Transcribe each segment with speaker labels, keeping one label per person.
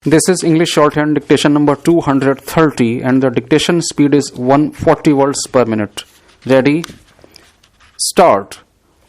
Speaker 1: This is English shorthand dictation number 230 and the dictation speed is 140 words per minute. Ready? Start.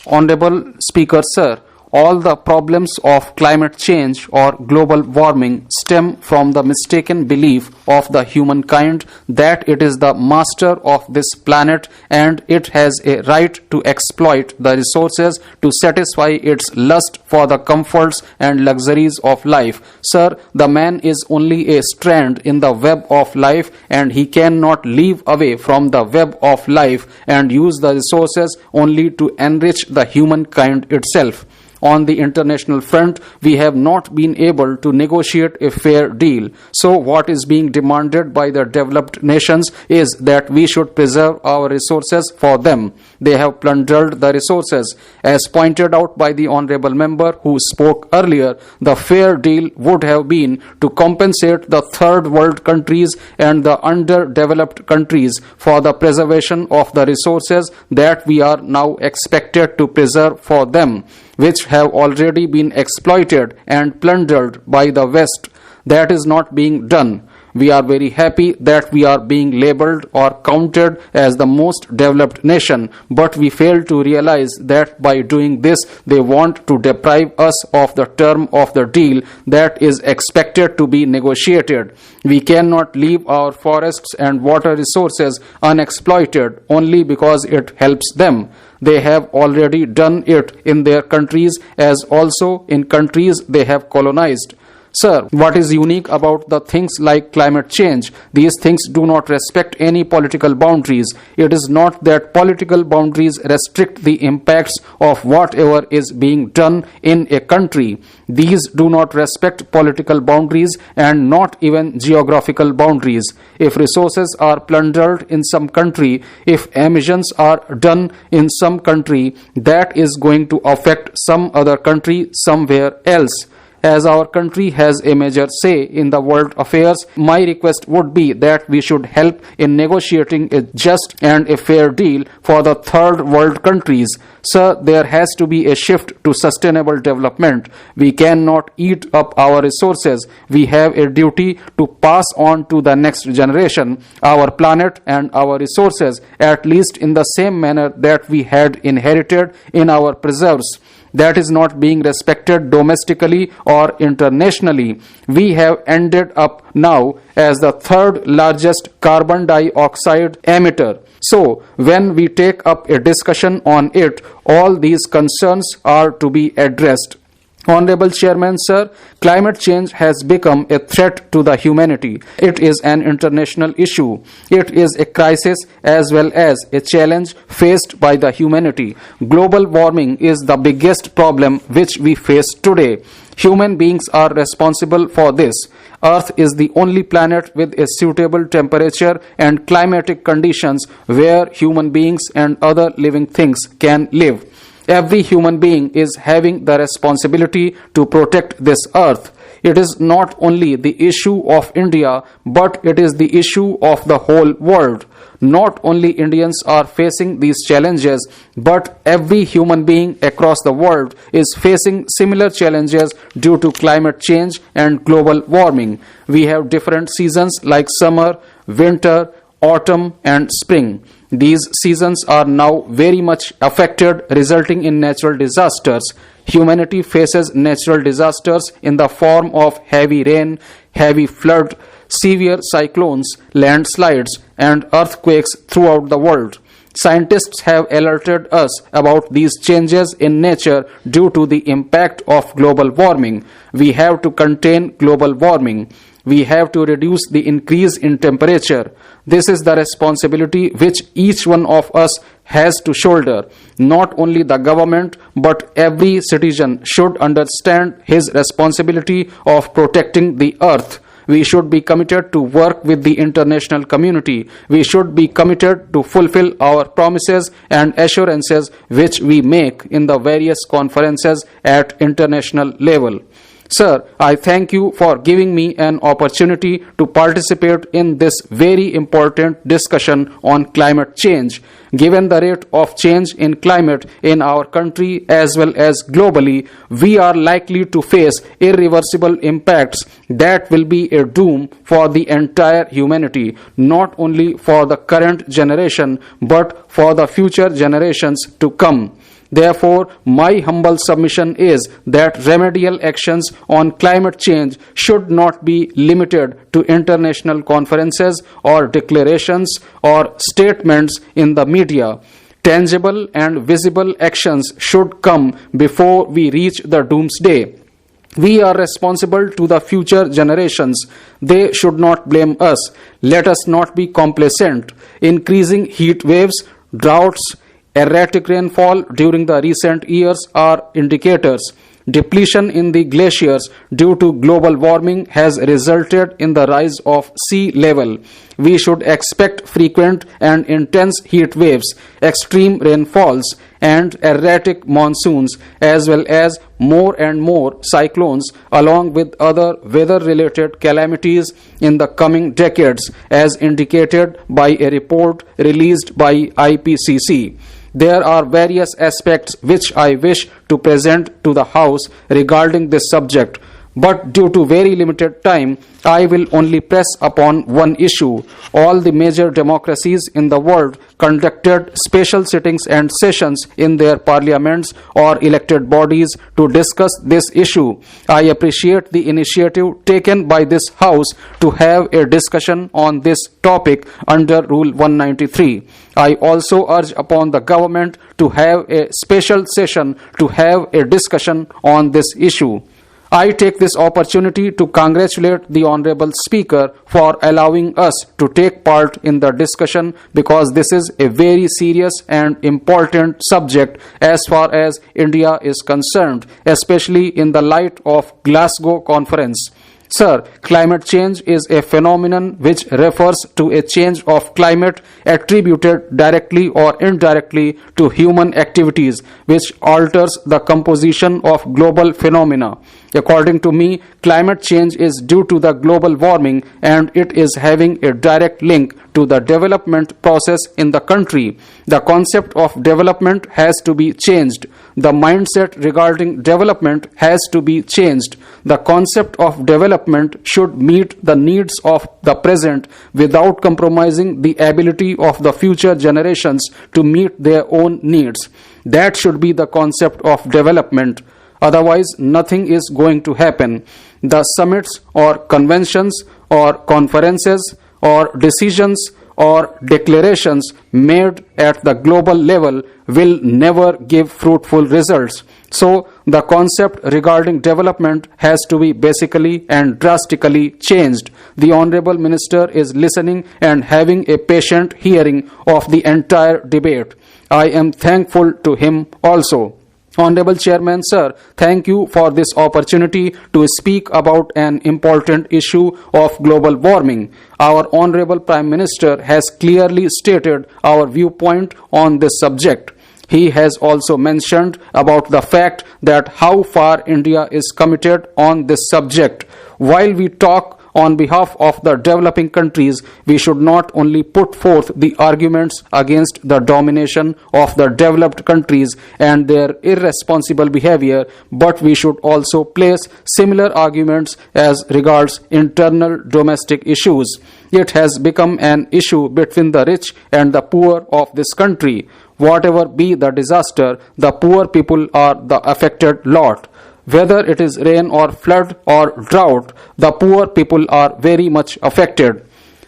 Speaker 1: Honorable Speaker Sir, all the problems of climate change or global warming stem from the mistaken belief of the humankind that it is the master of this planet and it has a right to exploit the resources to satisfy its lust for the comforts and luxuries of life. Sir, the man is only a strand in the web of life and he cannot leave away from the web of life and use the resources only to enrich the humankind itself. On the international front, we have not been able to negotiate a fair deal. So what is being demanded by the developed nations is that we should preserve our resources for them. They have plundered the resources. As pointed out by the honorable member who spoke earlier, the fair deal would have been to compensate the third world countries and the underdeveloped countries for the preservation of the resources that we are now expected to preserve for them, which have already been exploited and plundered by the West. That is not being done. We are very happy that we are being labeled or counted as the most developed nation, but we fail to realize that by doing this, they want to deprive us of the term of the deal that is expected to be negotiated. We cannot leave our forests and water resources unexploited only because it helps them. They have already done it in their countries as also in countries they have colonized. Sir, what is unique about the things like climate change? These things do not respect any political boundaries. It is not that political boundaries restrict the impacts of whatever is being done in a country. These do not respect political boundaries and not even geographical boundaries. If resources are plundered in some country, if emissions are done in some country, that is going to affect some other country somewhere else. As our country has a major say in the world affairs, my request would be that we should help in negotiating a just and a fair deal for the third world countries. Sir, there has to be a shift to sustainable development. We cannot eat up our resources. We have a duty to pass on to the next generation our planet and our resources, at least in the same manner that we had inherited in our preserves. That is not being respected domestically or internationally. We have ended up now as the third largest carbon dioxide emitter. So, when we take up a discussion on it, all these concerns are to be addressed. Honorable Chairman, Sir, climate change has become a threat to the humanity. It is an international issue. It is a crisis as well as a challenge faced by the humanity. Global warming is the biggest problem which we face today. Human beings are responsible for this. Earth is the only planet with a suitable temperature and climatic conditions where human beings and other living things can live. Every human being is having the responsibility to protect this earth. It is not only the issue of India, but it is the issue of the whole world. Not only Indians are facing these challenges, but every human being across the world is facing similar challenges due to climate change and global warming. We have different seasons like summer, winter, autumn and spring. These seasons are now very much affected, resulting in natural disasters. Humanity faces natural disasters in the form of heavy rain, heavy flood, severe cyclones, landslides, and earthquakes throughout the world. Scientists have alerted us about these changes in nature due to the impact of global warming. We have to contain global warming. We have to reduce the increase in temperature. This is the responsibility which each one of us has to shoulder. Not only the government, but every citizen should understand his responsibility of protecting the earth. We should be committed to work with the international community. We should be committed to fulfill our promises and assurances which we make in the various conferences at international level. Sir, I thank you for giving me an opportunity to participate in this very important discussion on climate change. Given the rate of change in climate in our country as well as globally, we are likely to face irreversible impacts that will be a doom for the entire humanity, not only for the current generation but for the future generations to come. Therefore, my humble submission is that remedial actions on climate change should not be limited to international conferences or declarations or statements in the media. Tangible and visible actions should come before we reach the doomsday. We are responsible to the future generations. They should not blame us. Let us not be complacent. Increasing heat waves, droughts, erratic rainfall during the recent years are indicators. Depletion in the glaciers due to global warming has resulted in the rise of sea level. We should expect frequent and intense heat waves, extreme rainfalls, and erratic monsoons, as well as more and more cyclones, along with other weather-related calamities in the coming decades, as indicated by a report released by IPCC. There are various aspects which I wish to present to the House regarding this subject, but due to very limited time, I will only press upon one issue. All the major democracies in the world conducted special sittings and sessions in their parliaments or elected bodies to discuss this issue. I appreciate the initiative taken by this House to have a discussion on this topic under Rule 193. I also urge upon the government to have a special session to have a discussion on this issue. I take this opportunity to congratulate the Honorable Speaker for allowing us to take part in the discussion, because this is a very serious and important subject as far as India is concerned, especially in the light of Glasgow Conference. Sir, climate change is a phenomenon which refers to a change of climate attributed directly or indirectly to human activities, which alters the composition of global phenomena. According to me, climate change is due to the global warming, and it is having a direct link to the development process in the country. The concept of development has to be changed. The mindset regarding development has to be changed. The concept of development should meet the needs of the present without compromising the ability of the future generations to meet their own needs. That should be the concept of development. Otherwise, nothing is going to happen. The summits or conventions or conferences or decisions or declarations made at the global level will never give fruitful results. So, the concept regarding development has to be basically and drastically changed. The Honorable Minister is listening and having a patient hearing of the entire debate. I am thankful to him also. Honorable Chairman, sir, thank you for this opportunity to speak about an important issue of global warming. Our Honorable Prime Minister has clearly stated our viewpoint on this subject. He has also mentioned about the fact that how far India is committed on this subject. While we talk on behalf of the developing countries, we should not only put forth the arguments against the domination of the developed countries and their irresponsible behavior, but we should also place similar arguments as regards internal domestic issues. It has become an issue between the rich and the poor of this country. Whatever be the disaster, the poor people are the affected lot. Whether it is rain or flood or drought, the poor people are very much affected.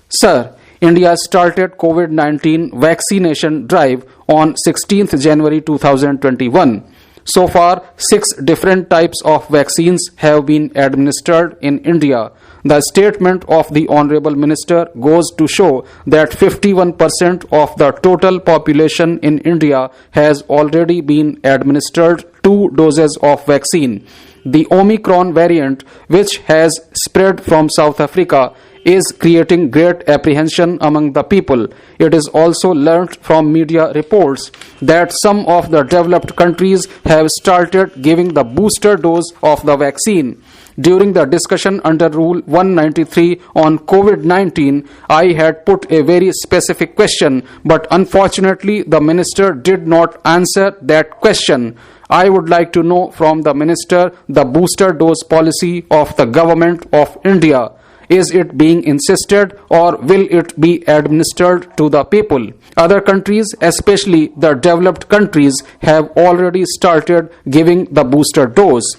Speaker 1: Sir, India started COVID-19 vaccination drive on 16th January 2021. So far, 6 different types of vaccines have been administered in India. The statement of the Honorable Minister goes to show that 51% of the total population in India has already been administered 2 doses of vaccine. The Omicron variant, which has spread from South Africa, is creating great apprehension among the people. It is also learnt from media reports that some of the developed countries have started giving the booster dose of the vaccine. During the discussion under Rule 193 on COVID-19, I had put a very specific question, but unfortunately the Minister did not answer that question. I would like to know from the Minister the booster dose policy of the Government of India. Is it being insisted or will it be administered to the people? Other countries, especially the developed countries, have already started giving the booster dose.